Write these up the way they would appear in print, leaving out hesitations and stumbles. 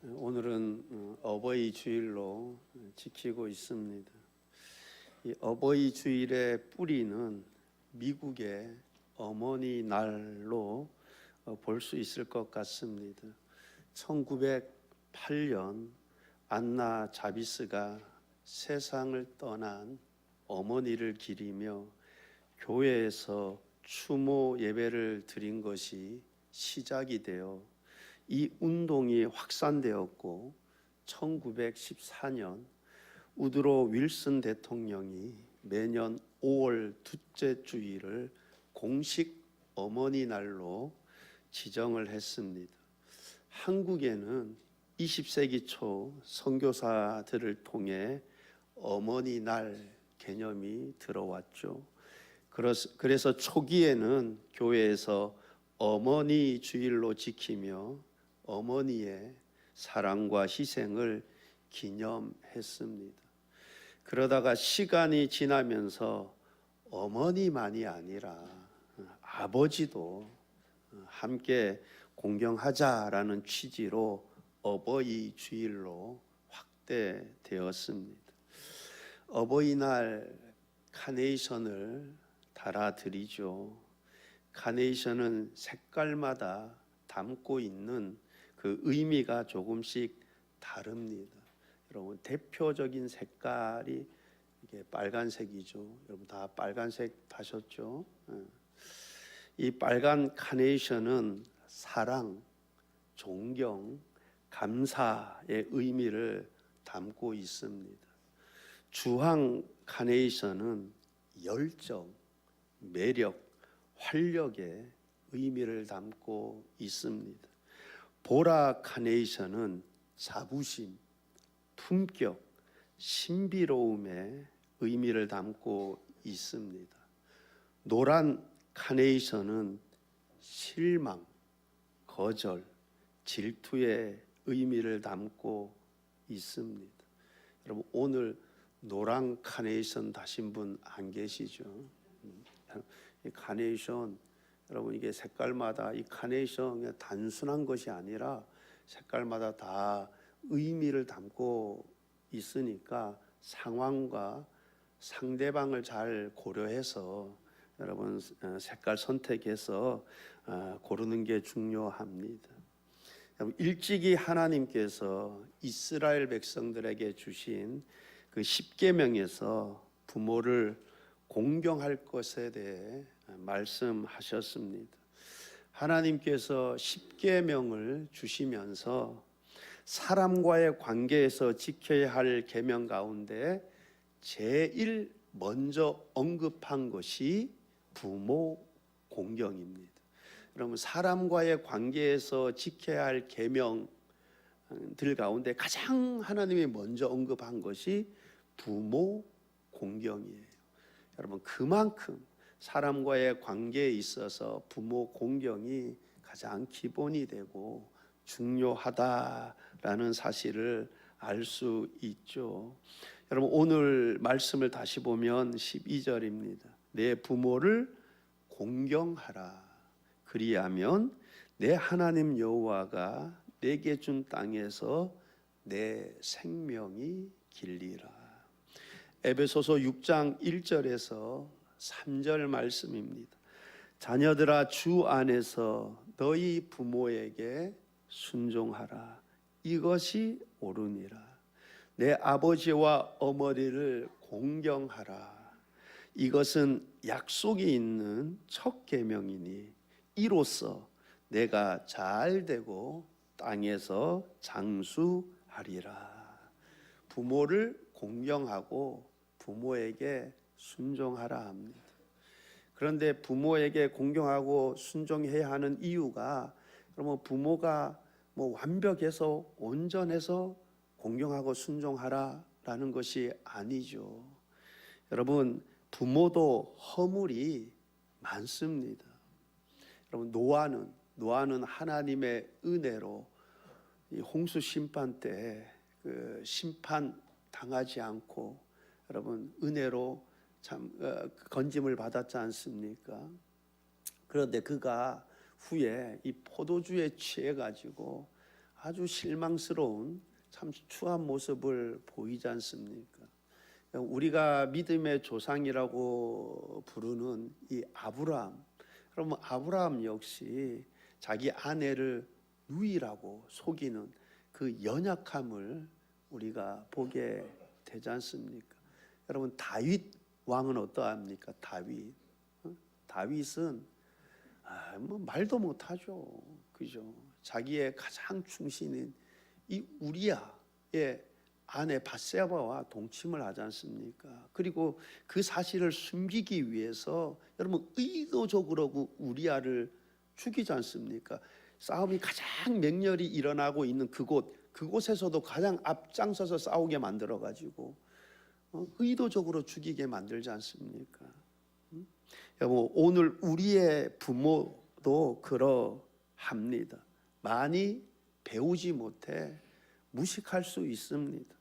오늘은 어버이 주일로 지키고 있습니다. 이 어버이 주일의 뿌리는 미국의 어머니 날로 볼 수 있을 것 같습니다. 1908년 안나 자비스가 세상을 떠난 어머니를 기리며 교회에서 추모 예배를 드린 것이 시작이 되어 이 운동이 확산되었고 1914년 우드로 윌슨 대통령이 매년 5월 둘째 주일을 공식 어머니 날로 지정을 했습니다. 한국에는 20세기 초 선교사들을 통해 어머니 날 개념이 들어왔죠. 그래서 초기에는 교회에서 어머니 주일로 지키며 어머니의 사랑과 희생을 기념했습니다. 그러다가 시간이 지나면서 어머니만이 아니라 아버지도 함께 공경하자라는 취지로 어버이 주일로 확대되었습니다. 어버이날 카네이션을 달아드리죠. 카네이션은 색깔마다 담고 있는 그 의미가 조금씩 다릅니다. 여러분, 대표적인 색깔이 이게 빨간색이죠. 여러분 다 빨간색 하셨죠? 이 빨간 카네이션은 사랑, 존경, 감사의 의미를 담고 있습니다. 주황 카네이션은 열정, 매력, 활력의 의미를 담고 있습니다. 보라 카네이션은 자부심, 품격, 신비로움의 의미를 담고 있습니다. 노란 카네이션은 실망, 거절, 질투의 의미를 담고 있습니다. 여러분, 오늘 노란 카네이션 다신 분 안 계시죠? 이 카네이션, 여러분, 이게 색깔마다 이 카네이션이 단순한 것이 아니라 색깔마다 다 의미를 담고 있으니까 상황과 상대방을 잘 고려해서 여러분 색깔 선택해서 고르는 게 중요합니다. 일찍이 하나님께서 이스라엘 백성들에게 주신 그 십계명에서 부모를 공경할 것에 대해 말씀하셨습니다. 하나님께서 십계명을 주시면서 사람과의 관계에서 지켜야 할 계명 가운데 제일 먼저 언급한 것이 부모 공경입니다. 여러분, 사람과의 관계에서 지켜야 할 계명들 가운데 가장 하나님이 먼저 언급한 것이 부모 공경이에요. 여러분, 그만큼 사람과의 관계에 있어서 부모 공경이 가장 기본이 되고 중요하다라는 사실을 알 수 있죠. 여러분, 오늘 말씀을 다시 보면 12절입니다. 내 부모를 공경하라. 그리하면 내 하나님 여호와가 내게 준 땅에서 내 생명이 길리라. 에베소서 6장 1절에서 3절 말씀입니다. 자녀들아, 주 안에서 너희 부모에게 순종하라. 이것이 옳으니라. 내 아버지와 어머니를 공경하라. 이것은 약속이 있는 첫 계명이니 이로써 내가 잘 되고 땅에서 장수하리라. 부모를 공경하고 부모에게 순종하라 합니다. 그런데 부모에게 공경하고 순종해야 하는 이유가 그러면 부모가 완벽해서 온전해서 공경하고 순종하라라는 것이 아니죠. 여러분, 부모도 허물이 많습니다. 여러분, 노아는 하나님의 은혜로 이 홍수 심판 때 그 심판 당하지 않고 여러분 은혜로 참 건짐을 받았지 않습니까? 그런데 그가 후에 이 포도주에 취해 가지고 아주 실망스러운 참 추한 모습을 보이지 않습니까? 우리가 믿음의 조상이라고 부르는 이 아브라함, 그러면 아브라함 역시 자기 아내를 누이라고 속이는 그 연약함을 우리가 보게 되지 않습니까? 여러분, 다윗 왕은 어떠합니까? 다윗은 뭐 말도 못하죠, 그죠? 자기의 가장 충신인 이 우리아의 아내 밧세바와 동침을 하지 않습니까? 그리고 그 사실을 숨기기 위해서 여러분 의도적으로 우리아를 죽이지 않습니까? 싸움이 가장 맹렬히 일어나고 있는 그곳에서도 가장 앞장서서 싸우게 만들어 가지고 의도적으로 죽이게 만들지 않습니까? 여러분, 오늘 우리의 부모도 그러합니다. 많이 배우지 못해 무식할 수 있습니다.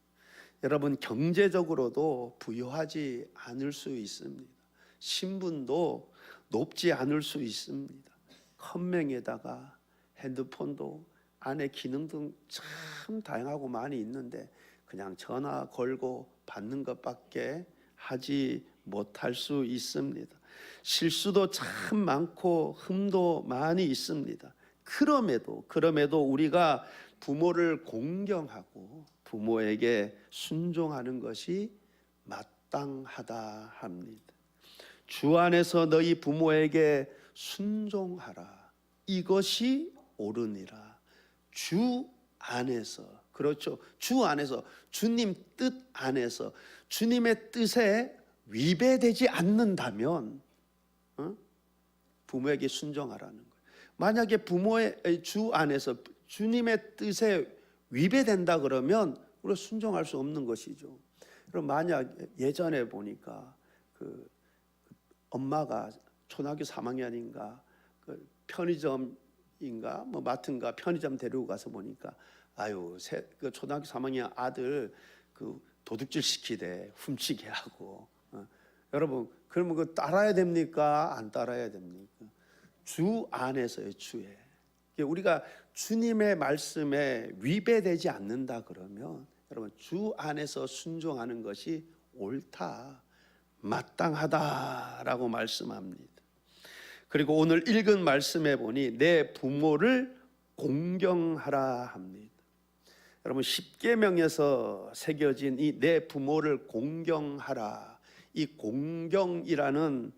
여러분, 경제적으로도 부유하지 않을 수 있습니다. 신분도 높지 않을 수 있습니다. 컴맹에다가 핸드폰도 안에 기능 등 참 다양하고 많이 있는데 그냥 전화 걸고 받는 것밖에 하지 못할 수 있습니다. 실수도 참 많고 흠도 많이 있습니다. 그럼에도 우리가 부모를 공경하고 부모에게 순종하는 것이 마땅하다 합니다. 주 안에서 너희 부모에게 순종하라. 이것이 옳으니라. 주 안에서, 그렇죠. 주 안에서, 주님 뜻 안에서, 주님의 뜻에 위배되지 않는다면 부모에게 순종하라는 거예요. 만약에 부모의 주 안에서 주님의 뜻에 위배된다 그러면 우리가 순종할 수 없는 것이죠. 그럼 만약 예전에 보니까 그 엄마가 초등학교 3학년인가 그 편의점인가 뭐 마트인가 편의점 데리고 가서 보니까 그 초등학교 3학년 아들 그 도둑질 시키대, 훔치게 하고. 여러분, 그러면 그 따라야 됩니까? 안 따라야 됩니까? 주 안에서의 주에. 우리가 주님의 말씀에 위배되지 않는다 그러면 여러분 주 안에서 순종하는 것이 옳다, 마땅하다라고 말씀합니다. 그리고 오늘 읽은 말씀에 보니 내 부모를 공경하라 합니다. 여러분, 십계명에서 새겨진 이 내 부모를 공경하라, 이 공경이라는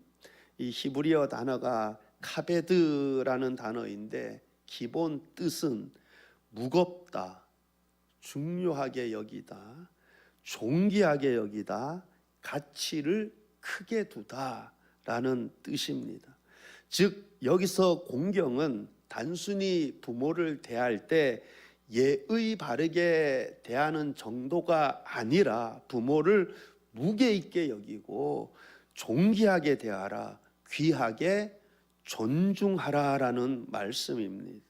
이 히브리어 단어가 카베드라는 단어인데 기본 뜻은 무겁다, 중요하게 여기다, 존귀하게 여기다, 가치를 크게 두다라는 뜻입니다. 즉 여기서 공경은 단순히 부모를 대할 때 예의 바르게 대하는 정도가 아니라 부모를 무게 있게 여기고 존귀하게 대하라, 귀하게 존중하라라는 말씀입니다.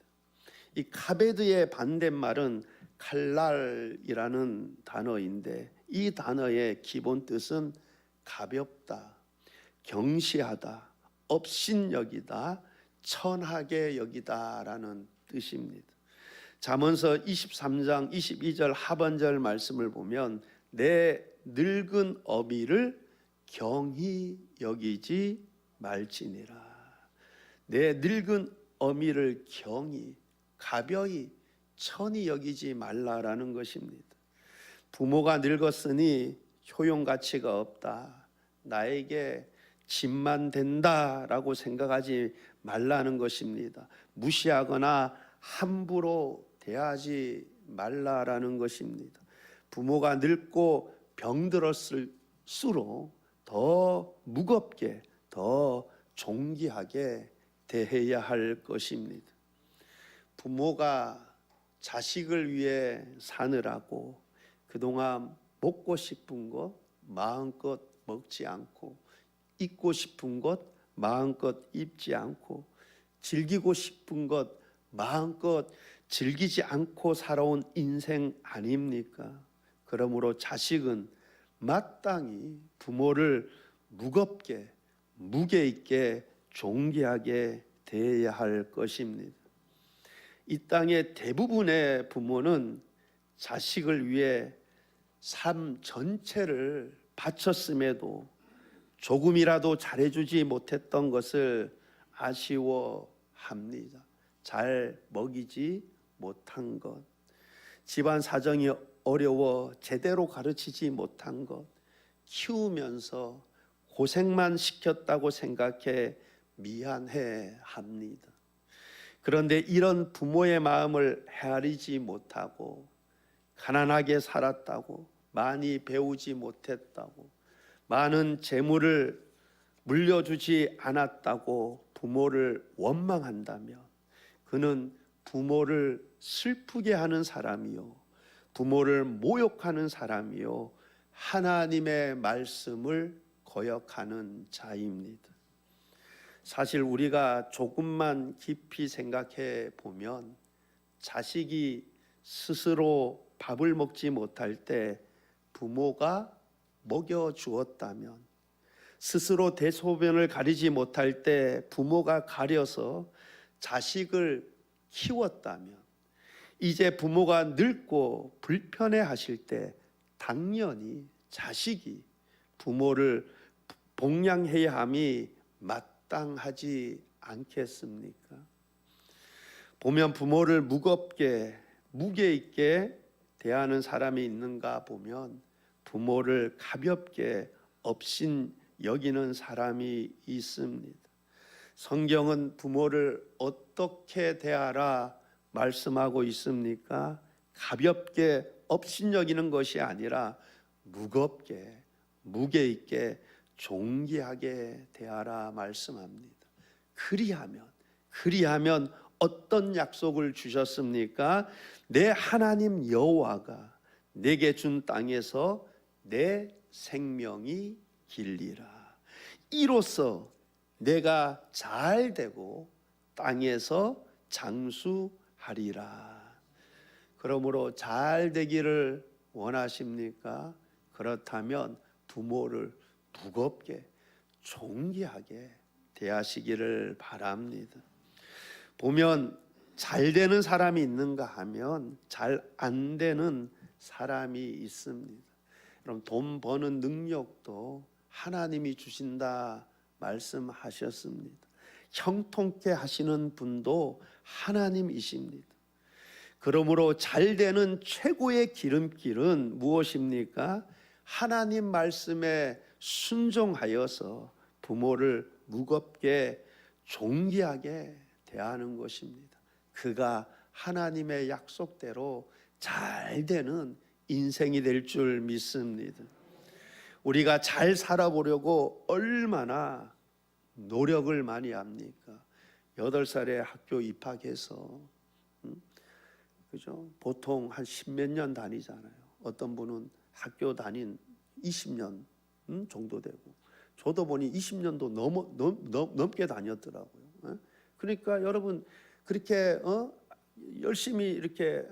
이 카베드의 반대말은 칼랄이라는 단어인데 이 단어의 기본 뜻은 가볍다, 경시하다, 업신여기다, 천하게 여기다라는 뜻입니다. 잠언서 23장 22절 하반절 말씀을 보면 내 늙은 어미를 경히 여기지 말지니라. 내 늙은 어미를 경히, 가벼이, 천히 여기지 말라라는 것입니다. 부모가 늙었으니 효용 가치가 없다, 나에게 짐만 된다라고 생각하지 말라는 것입니다. 무시하거나 함부로 대하지 말라라는 것입니다. 부모가 늙고 병들었을수록 더 무겁게, 더 존귀하게 대해야 할 것입니다. 부모가 자식을 위해 사느라고 그동안 먹고 싶은 것 마음껏 먹지 않고, 입고 싶은 것 마음껏 입지 않고, 즐기고 싶은 것 마음껏 즐기지 않고 살아온 인생 아닙니까? 그러므로 자식은 마땅히 부모를 무겁게, 무게 있게, 존귀하게 대해야 할 것입니다. 이 땅의 대부분의 부모는 자식을 위해 삶 전체를 바쳤음에도 조금이라도 잘해주지 못했던 것을 아쉬워합니다. 잘 먹이지 못한 것, 집안 사정이 어려워 제대로 가르치지 못한 것, 키우면서 고생만 시켰다고 생각해 미안해 합니다. 그런데 이런 부모의 마음을 헤아리지 못하고 가난하게 살았다고, 많이 배우지 못했다고, 많은 재물을 물려주지 않았다고 부모를 원망한다면 그는 부모를 슬프게 하는 사람이요, 부모를 모욕하는 사람이요, 하나님의 말씀을 거역하는 자입니다. 사실 우리가 조금만 깊이 생각해 보면 자식이 스스로 밥을 먹지 못할 때 부모가 먹여주었다면, 스스로 대소변을 가리지 못할 때 부모가 가려서 자식을 키웠다면, 이제 부모가 늙고 불편해 하실 때 당연히 자식이 부모를 복양해야 함이 마땅하지 않겠습니까? 보면 부모를 무게 있게 대하는 사람이 있는가 보면 부모를 가볍게 업신 여기는 사람이 있습니다. 성경은 부모를 어떻게 대하라 말씀하고 있습니까? 가볍게 업신 여기는 것이 아니라 무겁게, 무게 있게 존귀하게 대하라 말씀합니다. 그리하면 어떤 약속을 주셨습니까? 내 하나님 여호와가 내게 준 땅에서 내 생명이 길리라. 이로써 내가 잘 되고 땅에서 장수하리라. 그러므로 잘 되기를 원하십니까? 그렇다면 부모를 무겁게 존귀하게 대하시기를 바랍니다. 보면 잘 되는 사람이 있는가 하면 잘 안 되는 사람이 있습니다. 그럼 돈 버는 능력도 하나님이 주신다 말씀하셨습니다. 형통케 하시는 분도 하나님이십니다. 그러므로 잘 되는 최고의 기름길은 무엇입니까? 하나님 말씀에 순종하여서 부모를 무겁게 존귀하게 대하는 것입니다. 그가 하나님의 약속대로 잘 되는 인생이 될 줄 믿습니다. 우리가 잘 살아보려고 얼마나 노력을 많이 합니까? 8살에 학교 입학해서 그죠? 보통 한 10몇 년 다니잖아요. 어떤 분은 학교 다닌 20년 정도 되고, 저도 보니 20년도 넘게 다녔더라고요. 그러니까 여러분 그렇게 열심히 이렇게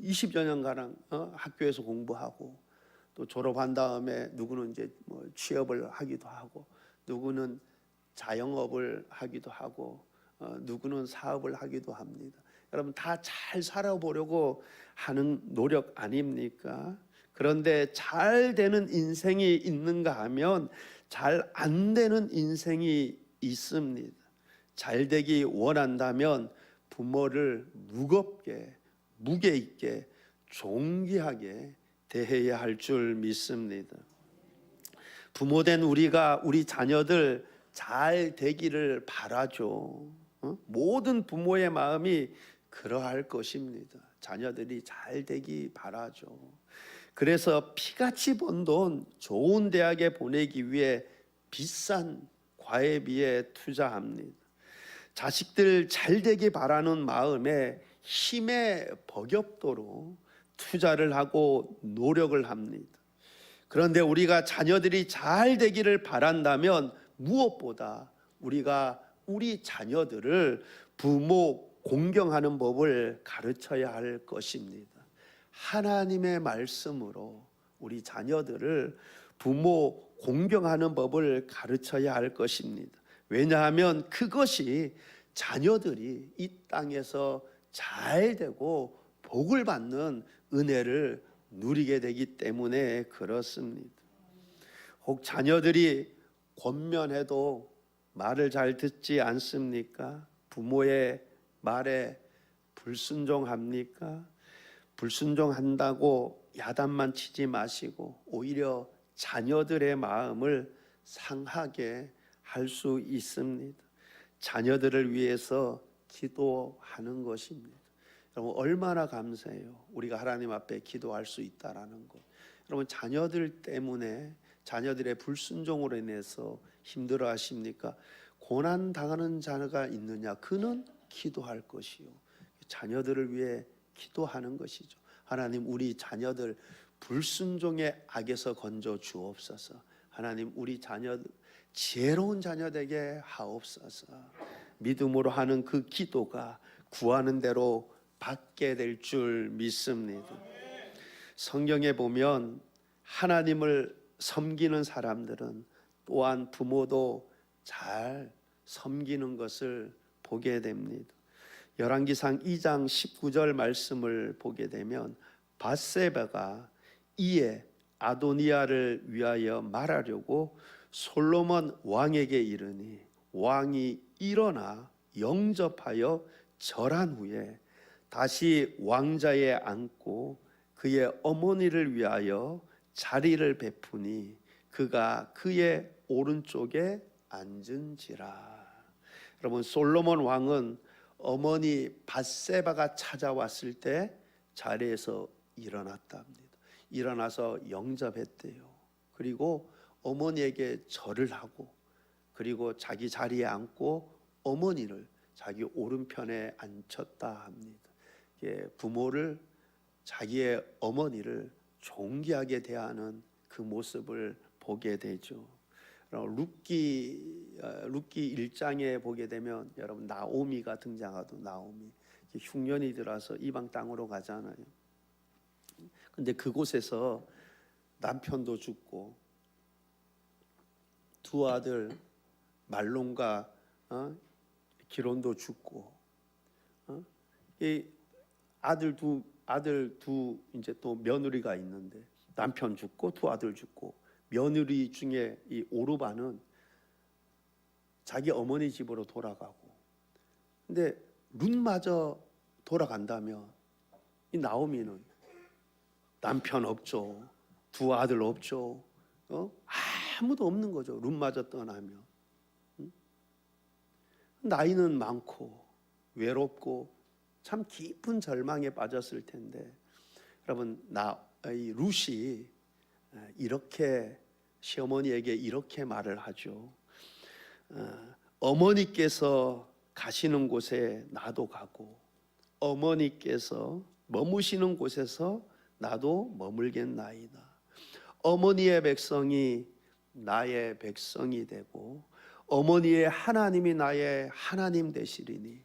20여 년가량 학교에서 공부하고 또 졸업한 다음에 누구는 이제 뭐 취업을 하기도 하고, 누구는 자영업을 하기도 하고, 누구는 사업을 하기도 합니다. 여러분 다 잘 살아보려고 하는 노력 아닙니까? 그런데 잘 되는 인생이 있는가 하면 잘 안 되는 인생이 있습니다. 잘 되기 원한다면 부모를 무겁게, 무게 있게, 존귀하게 대해야 할 줄 믿습니다. 부모된 우리가 우리 자녀들 잘 되기를 바라죠. 모든 부모의 마음이 그러할 것입니다. 자녀들이 잘 되기 바라죠. 그래서 피같이 번 돈 좋은 대학에 보내기 위해 비싼 과외비에 투자합니다. 자식들 잘 되기 바라는 마음에 힘에 버겁도록 투자를 하고 노력을 합니다. 그런데 우리가 자녀들이 잘 되기를 바란다면 무엇보다 우리가 우리 자녀들을 부모 공경하는 법을 가르쳐야 할 것입니다. 하나님의 말씀으로 우리 자녀들을 부모 공경하는 법을 가르쳐야 할 것입니다. 왜냐하면 그것이 자녀들이 이 땅에서 잘 되고 복을 받는 은혜를 누리게 되기 때문에 그렇습니다. 혹 자녀들이 권면해도 말을 잘 듣지 않습니까? 부모의 말에 불순종합니까? 불순종한다고 야단만 치지 마시고 오히려 자녀들의 마음을 상하게 할 수 있습니다. 자녀들을 위해서 기도하는 것입니다. 여러분 얼마나 감사해요. 우리가 하나님 앞에 기도할 수 있다라는 것. 여러분 자녀들 때문에 자녀들의 불순종으로 인해서 힘들어 하십니까? 고난 당하는 자녀가 있느냐? 그는 기도할 것이요. 자녀들을 위해 기도하는 것이죠. 하나님 우리 자녀들 불순종의 악에서 건져 주옵소서. 하나님 우리 자녀들 지혜로운 자녀 되게 하옵소서. 믿음으로 하는 그 기도가 구하는 대로 받게 될 줄 믿습니다. 성경에 보면 하나님을 섬기는 사람들은 또한 부모도 잘 섬기는 것을 보게 됩니다. 열왕기상 2장 19절 말씀을 보게 되면 밧세바가 이에 아도니아를 위하여 말하려고 솔로몬 왕에게 이르니 왕이 일어나 영접하여 절한 후에 다시 왕자에 앉고 그의 어머니를 위하여 자리를 베푸니 그가 그의 오른쪽에 앉은지라. 여러분 솔로몬 왕은 어머니 밧세바가 찾아왔을 때 자리에서 일어났답니다. 일어나서 영접했대요. 그리고 어머니에게 절을 하고 그리고 자기 자리에 앉고 어머니를 자기 오른편에 앉혔다 합니다. 부모를 자기의 어머니를 존귀하게 대하는 그 모습을 보게 되죠. 룻기 1장에 보게 되면 여러분 나오미가 등장하도 나오미 흉년이 들어서 이방 땅으로 가잖아요. 근데 그곳에서 남편도 죽고 두 아들 말론과 기론도 죽고 이 아들 두 이제 또 며느리가 있는데 남편 죽고 두 아들 죽고 며느리 중에 이 오르바는 자기 어머니 집으로 돌아가고 근데 룻마저 돌아간다면 이 나오미는 남편 없죠. 두 아들 없죠. 아무도 없는 거죠. 룻마저 떠나면. 나이는 많고 외롭고 참 깊은 절망에 빠졌을 텐데 여러분 이 룻이 이렇게 시어머니에게 이렇게 말을 하죠. 어머니께서 가시는 곳에 나도 가고 어머니께서 머무시는 곳에서 나도 머물겠나이다. 어머니의 백성이 나의 백성이 되고 어머니의 하나님이 나의 하나님 되시리니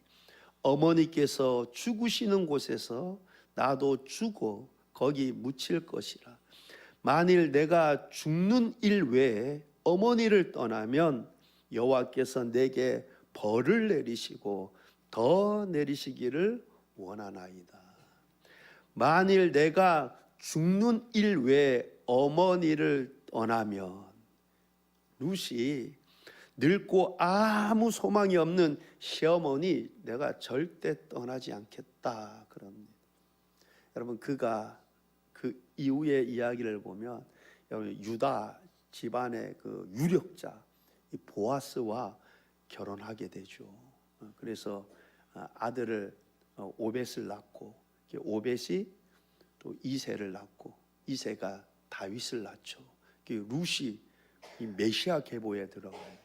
어머니께서 죽으시는 곳에서 나도 죽어 거기 묻힐 것이라. 만일 내가 죽는 일 외에 어머니를 떠나면 여호와께서 내게 벌을 내리시고 더 내리시기를 원하나이다. 만일 내가 죽는 일 외에 어머니를 떠나면 룻이 늙고 아무 소망이 없는 시어머니 내가 절대 떠나지 않겠다 그럽니다. 여러분 그가 그 이후의 이야기를 보면 여러분 유다 집안의 그 유력자 이 보아스와 결혼하게 되죠. 그래서 아들을 오벳을 낳고 오벳이 또 이새를 낳고 이새가 다윗을 낳죠. 룻이 이 메시아 계보에 들어가요.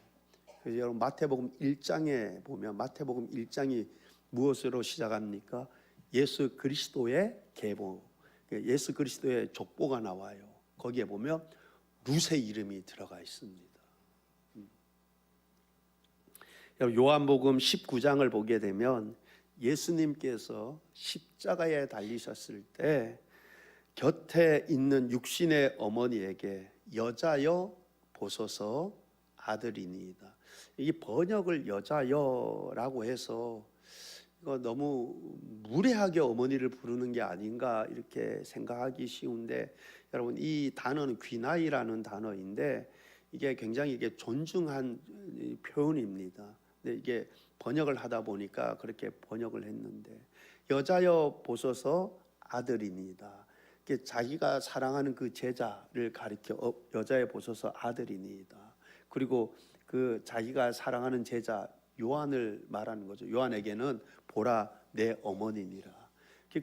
그래서 여러분 마태복음 1장에 보면 마태복음 1장이 무엇으로 시작합니까? 예수 그리스도의 계보, 예수 그리스도의 족보가 나와요. 거기에 보면 룻의 이름이 들어가 있습니다. 요한복음 19장을 보게 되면 예수님께서 십자가에 달리셨을 때 곁에 있는 육신의 어머니에게 여자여 보소서 아들이니이다. 이 번역을 여자여라고 해서 이거 너무 무례하게 어머니를 부르는 게 아닌가 이렇게 생각하기 쉬운데, 여러분 이 단어는 귀나이라는 단어인데 이게 굉장히 이게 존중한 표현입니다. 근데 이게 번역을 하다 보니까 그렇게 번역을 했는데, 여자여 보소서 아들이니이다. 자기가 사랑하는 그 제자를 가리켜 여자여 보소서 아들이니이다. 그리고 그 자기가 사랑하는 제자 요한을 말하는 거죠. 요한에게는 보라 내 어머니니라.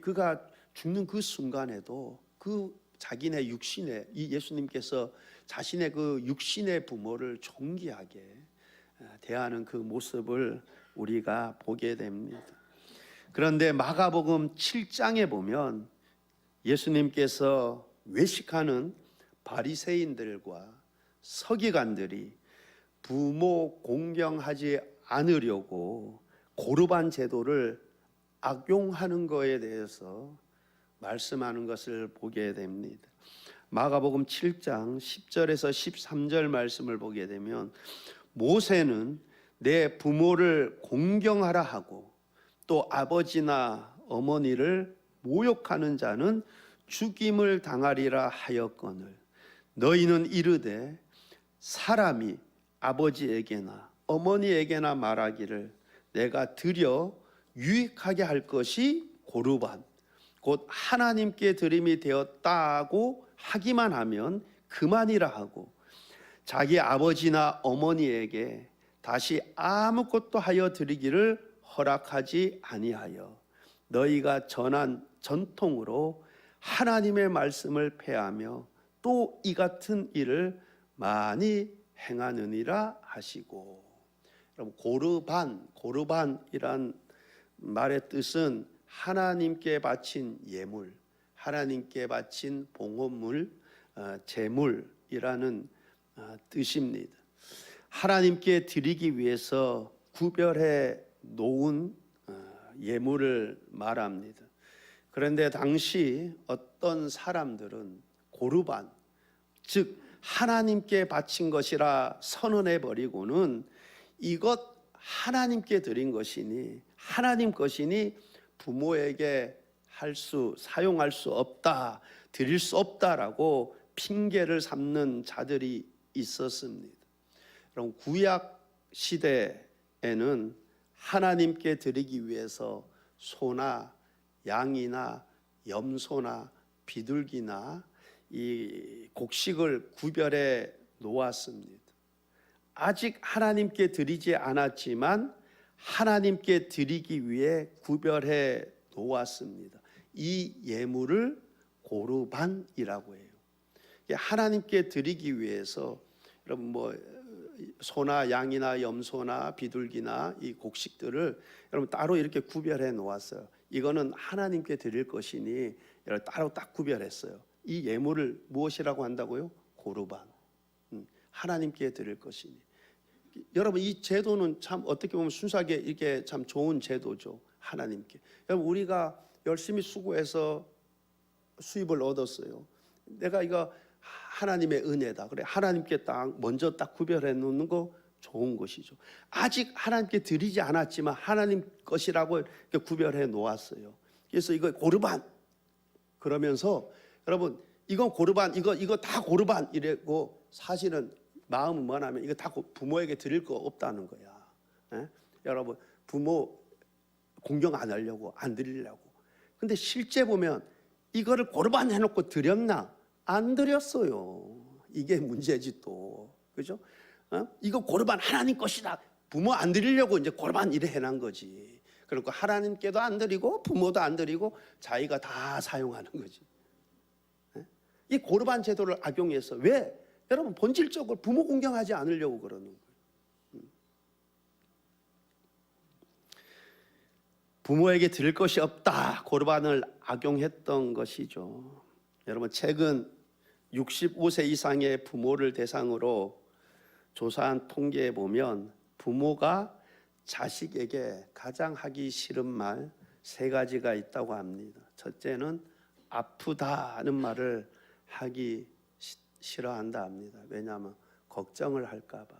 그가 죽는 그 순간에도 그 자기네 육신의, 이 예수님께서 자신의 그 육신의 부모를 존귀하게 대하는 그 모습을 우리가 보게 됩니다. 그런데 마가복음 7장에 보면 예수님께서 외식하는 바리새인들과 서기관들이 부모 공경하지 않으려고 고르반 제도를 악용하는 것에 대해서 말씀하는 것을 보게 됩니다. 마가복음 7장 10절에서 13절 말씀을 보게 되면, 모세는 내 부모를 공경하라 하고 또 아버지나 어머니를 모욕하는 자는 죽임을 당하리라 하였거늘, 너희는 이르되 사람이 아버지에게나 어머니에게나 말하기를 내가 드려 유익하게 할 것이 고르반 곧 하나님께 드림이 되었다고 하기만 하면 그만이라 하고, 자기 아버지나 어머니에게 다시 아무것도 하여 드리기를 허락하지 아니하여 너희가 전한 전통으로 하나님의 말씀을 폐하며 또 이 같은 일을 많이 행하느니라 하시고. 여러분, 고르반이란 말의 뜻은 하나님께 바친 예물, 하나님께 바친 봉헌물, 제물이라는 뜻입니다. 하나님께 드리기 위해서 구별해 놓은 예물을 말합니다. 그런데 당시 어떤 사람들은 고르반, 즉 하나님께 바친 것이라 선언해 버리고는 이것 하나님께 드린 것이니, 하나님 것이니 부모에게 사용할 수 없다, 드릴 수 없다라고 핑계를 삼는 자들이 있었습니다. 그럼 구약 시대에는 하나님께 드리기 위해서 소나 양이나 염소나 비둘기나 이 곡식을 구별해 놓았습니다. 아직 하나님께 드리지 않았지만 하나님께 드리기 위해 구별해 놓았습니다. 이 예물을 고르반이라고 해요. 하나님께 드리기 위해서, 여러분 소나 양이나 염소나 비둘기나 이 곡식들을 여러분 따로 이렇게 구별해 놓았어요. 이거는 하나님께 드릴 것이니 여러분 따로 딱 구별했어요. 이 예물을 무엇이라고 한다고요? 고르반. 하나님께 드릴 것이니. 여러분 이 제도는 참 어떻게 보면 순수하게 이렇게 참 좋은 제도죠. 하나님께. 여러분 우리가 열심히 수고해서 수입을 얻었어요. 내가 이거 하나님의 은혜다. 그래 하나님께 먼저 구별해 놓는 거 좋은 것이죠. 아직 하나님께 드리지 않았지만 하나님 것이라고 이렇게 구별해 놓았어요. 그래서 이거 고르반 그러면서 여러분 이건 고르반, 이거 다 고르반 이래고, 사실은 마음은 뭐냐면 이거 다 부모에게 드릴 거 없다는 거야. 예? 여러분 부모 공경 안 하려고, 안 드리려고. 근데 실제 보면 이거를 고르반 해놓고 드렸나? 안 드렸어요. 이게 문제지 또, 그죠? 이거 고르반 하나님 것이다. 부모 안 드리려고 이제 고르반 이래 해놓은 거지. 그리고 하나님께도 안 드리고 부모도 안 드리고 자기가 다 사용하는 거지. 이 고르반 제도를 악용해서, 왜? 여러분 본질적으로 부모 공경하지 않으려고 그러는 거예요. 부모에게 드릴 것이 없다, 고르반을 악용했던 것이죠. 여러분 최근 65세 이상의 부모를 대상으로 조사한 통계에 보면 부모가 자식에게 가장 하기 싫은 말 3가지가 있다고 합니다. 첫째는 아프다는 말을 하기 싫어한다 합니다. 왜냐하면 걱정을 할까 봐.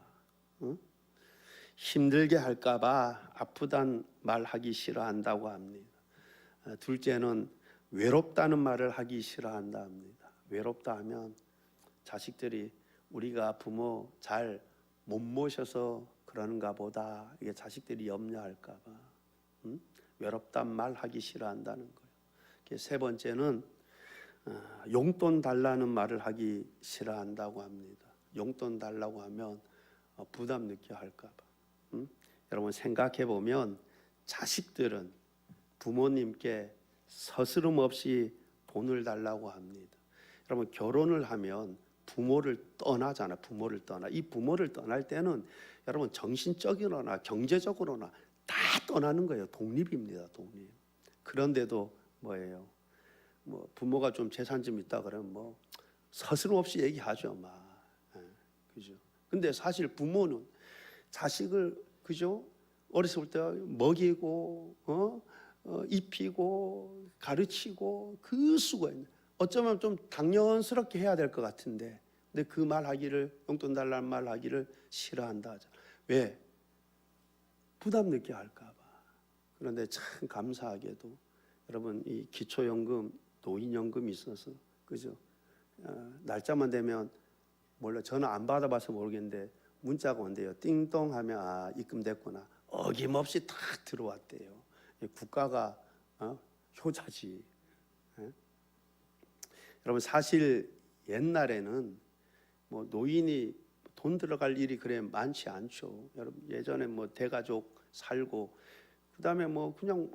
힘들게 할까봐 아프단 말하기 싫어한다고 합니다. 둘째는 외롭다는 말을 하기 싫어한다 합니다. 외롭다 하면 자식들이 우리가 부모 잘 못 모셔서 그러는가 보다, 이게 자식들이 염려할까봐 외롭단 말 하기 싫어한다는 거예요. 세 번째는 용돈 달라는 말을 하기 싫어한다고 합니다. 용돈 달라고 하면 부담 느껴 할까봐. 여러분 생각해 보면 자식들은 부모님께 서스름 없이 돈을 달라고 합니다. 여러분 결혼을 하면 부모를 떠나잖아. 부모를 떠나. 이 부모를 떠날 때는 여러분 정신적으로나 경제적으로나 다 떠나는 거예요. 독립입니다. 독립. 그런데도 뭐예요? 뭐 부모가 좀 재산 좀 있다 그러면 뭐 서스름 없이 얘기하죠. 막. 그죠? 근데 사실 부모는 자식을 그죠? 어렸을 때 먹이고 입히고 가르치고 그 수고 있는, 어쩌면 좀 당연스럽게 해야 될 것 같은데, 근데 그 말하기를, 용돈 달라는 말하기를 싫어한다 하죠. 왜? 부담 느껴 할까 봐. 그런데 참 감사하게도 여러분 이 기초연금, 노인연금이 있어서 그죠? 날짜만 되면 몰라, 전화 안 받아봐서 모르겠는데 문자가 온대요. 띵동 하면 입금됐구나. 어김없이 탁 들어왔대요. 국가가 효자지. 여러분 사실 옛날에는 뭐 노인이 돈 들어갈 일이 그래 많지 않죠. 여러분 예전에 뭐 대가족 살고 그다음에 뭐 그냥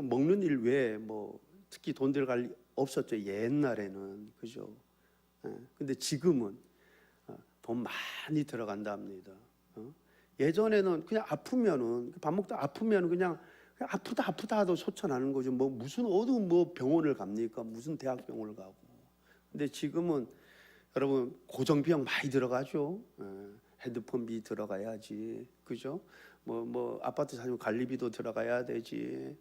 먹는 일 외에 뭐 특히 돈 들어갈 일 없었죠. 옛날에는 그죠. 근데 지금은 돈 많이 들어간답니다. 예전에는 그냥 아프면은 밥 먹다 아프면 그냥 아프다 하도 소천하는 거죠. 뭐 무슨 어느 뭐 병원을 갑니까? 무슨 대학병원을 가고. 근데 지금은 여러분 고정 비용 많이 들어가죠. 핸드폰비 들어가야지, 그죠? 뭐 아파트 사면 관리비도 들어가야 되지.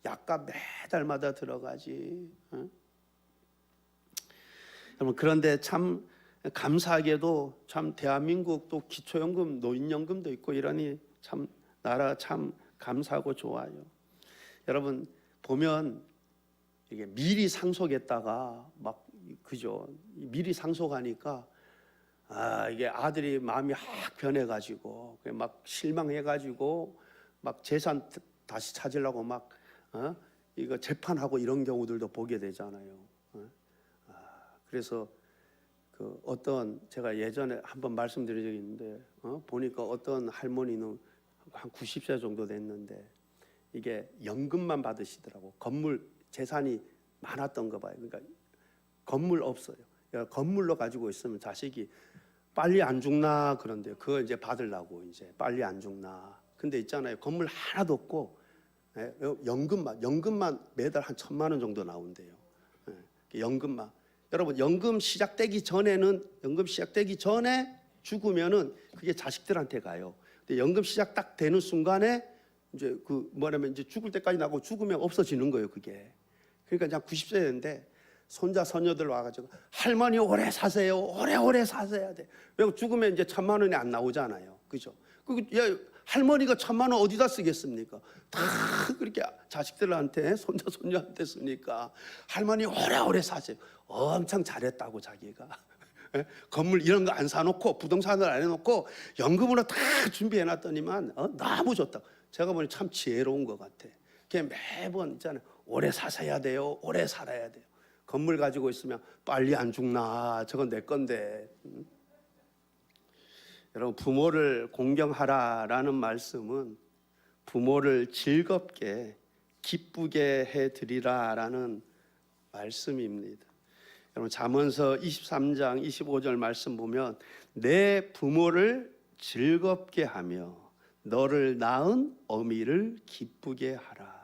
약값 매달마다 들어가지. 여러분 그런데 참 감사하게도 참 대한민국 또 기초연금, 노인연금도 있고 이러니 참 나라 참 감사하고 좋아요. 여러분 보면 이게 미리 상속했다가 막 그죠? 미리 상속하니까 이게 아들이 마음이 확 변해가지고 막 실망해가지고 막 재산 다시 찾으려고 막 이거 재판하고 이런 경우들도 보게 되잖아요. 그래서 그 어떤 제가 예전에 한번 말씀드린 적이 있는데 보니까 어떤 할머니는 한 90세 정도 됐는데 이게 연금만 받으시더라고. 건물 재산이 많았던 거 봐요. 그러니까 건물 없어요. 건물로 가지고 있으면 자식이 빨리 안 죽나 그런데 그거 이제 받으려고 이제 빨리 안 죽나. 근데 있잖아요. 건물 하나도 없고 연금만 매달 한 1,000만 원 정도 나온대요. 연금만. 여러분 연금 시작되기 전에 죽으면은 그게 자식들한테 가요. 근데 연금 시작 딱 되는 순간에 이제 그 뭐냐면 이제 죽을 때까지 나고 죽으면 없어지는 거예요. 그게. 그러니까 그냥 90세인데 손자 손녀들 와가지고 할머니 오래 사세요. 오래 사셔야 돼. 왜 죽으면 이제 1,000만 원이 안 나오잖아요. 그죠? 할머니가 1,000만 원 어디다 쓰겠습니까? 다 그렇게 자식들한테 손자 손녀한테 쓰니까 할머니 오래 사세요. 엄청 잘했다고 자기가. 건물 이런 거 안 사놓고 부동산을 안 해놓고 연금으로 다 준비해놨더니만 너무 좋다. 제가 보니 참 지혜로운 것 같아. 그게 매번 있잖아요. 오래 사셔야 돼요. 오래 살아야 돼요. 건물 가지고 있으면 빨리 안 죽나. 저건 내 건데. 여러분 부모를 공경하라라는 말씀은 부모를 즐겁게 기쁘게 해드리라라는 말씀입니다. 여러분 잠언서 23장 25절 말씀 보면 내 부모를 즐겁게 하며 너를 낳은 어미를 기쁘게 하라.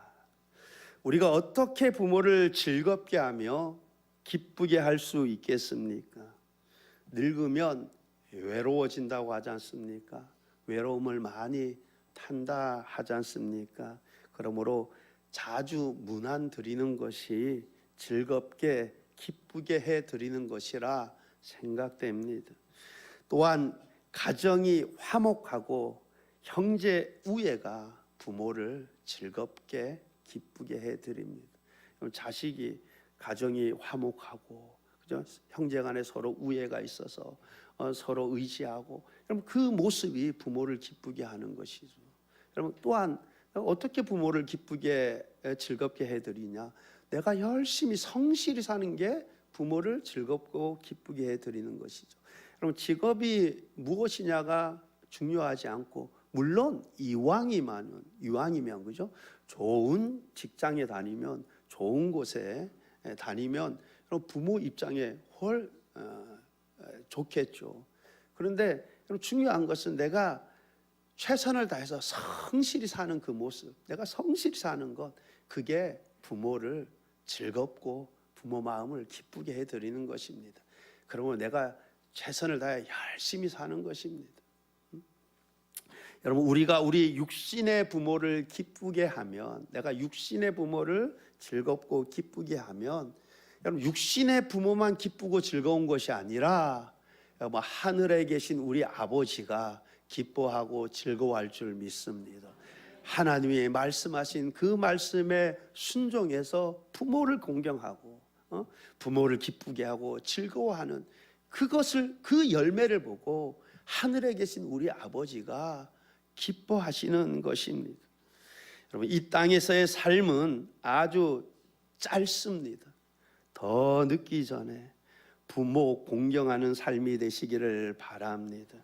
우리가 어떻게 부모를 즐겁게 하며 기쁘게 할 수 있겠습니까? 늙으면 외로워진다고 하지 않습니까? 외로움을 많이 탄다 하지 않습니까? 그러므로 자주 문안 드리는 것이 즐겁게 기쁘게 해 드리는 것이라 생각됩니다. 또한 가정이 화목하고 형제 우애가 부모를 즐겁게 기쁘게 해드립니다. 자식이 가정이 화목하고, 그죠? 형제간에 서로 우애가 있어서 서로 의지하고, 그럼 그 모습이 부모를 기쁘게 하는 것이죠. 여러분, 또한 어떻게 부모를 기쁘게 즐겁게 해드리냐? 내가 열심히 성실히 사는 게 부모를 즐겁고 기쁘게 해드리는 것이죠. 그럼 직업이 무엇이냐가 중요하지 않고, 물론 이왕이면 그죠? 좋은 직장에 다니면, 좋은 곳에 다니면 그럼 부모 입장에 좋겠죠. 그런데 중요한 것은 내가 최선을 다해서 성실히 사는 그 모습, 내가 성실히 사는 것, 그게 부모를 즐겁고 부모 마음을 기쁘게 해드리는 것입니다. 그러면 내가 최선을 다해 열심히 사는 것입니다. 여러분, 우리가 우리 육신의 부모를 기쁘게 하면, 내가 육신의 부모를 즐겁고 기쁘게 하면, 여러분, 육신의 부모만 기쁘고 즐거운 것이 아니라 하늘에 계신 우리 아버지가 기뻐하고 즐거워할 줄 믿습니다. 하나님이 말씀하신 그 말씀에 순종해서 부모를 공경하고 부모를 기쁘게 하고 즐거워하는 그것을, 그 열매를 보고 하늘에 계신 우리 아버지가 기뻐하시는 것입니다. 여러분, 이 땅에서의 삶은 아주 짧습니다. 더 늦기 전에 부모 공경하는 삶이 되시기를 바랍니다.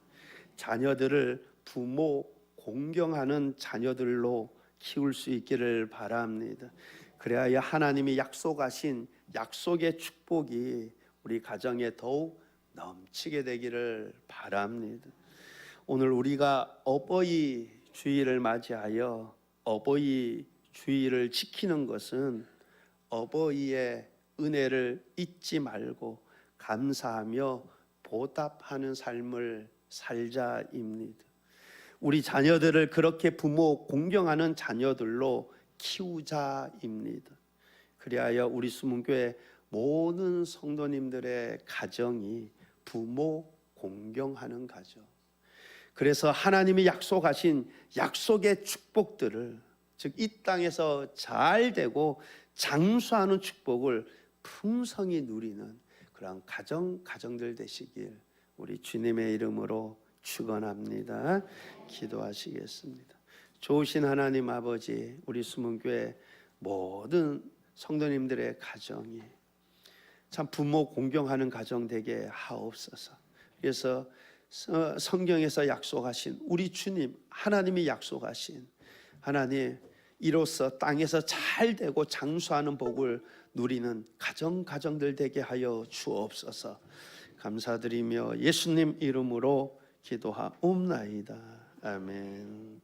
자녀들을 부모 공경하는 자녀들로 키울 수 있기를 바랍니다. 그래야 하나님이 약속하신 약속의 축복이 우리 가정에 더욱 넘치게 되기를 바랍니다. 오늘 우리가 어버이 주일을 맞이하여 어버이 주일을 지키는 것은 어버이의 은혜를 잊지 말고 감사하며 보답하는 삶을 살자입니다. 우리 자녀들을 그렇게 부모 공경하는 자녀들로 키우자입니다. 그리하여 우리 수문교회 모든 성도님들의 가정이 부모 공경하는 가정, 그래서 하나님이 약속하신 약속의 축복들을, 즉 이 땅에서 잘 되고 장수하는 축복을 풍성히 누리는 그런 가정들 되시길 우리 주님의 이름으로 축원합니다. 기도하시겠습니다. 좋으신 하나님 아버지, 우리 수문교회 모든 성도님들의 가정이 참 부모 공경하는 가정 되게 하옵소서. 그래서 성경에서 약속하신 우리 주님, 하나님이 약속하신 하나님, 이로써 땅에서 잘 되고 장수하는 복을 누리는 가정들 되게 하여 주옵소서. 감사드리며 예수님 이름으로 기도하옵나이다. 아멘.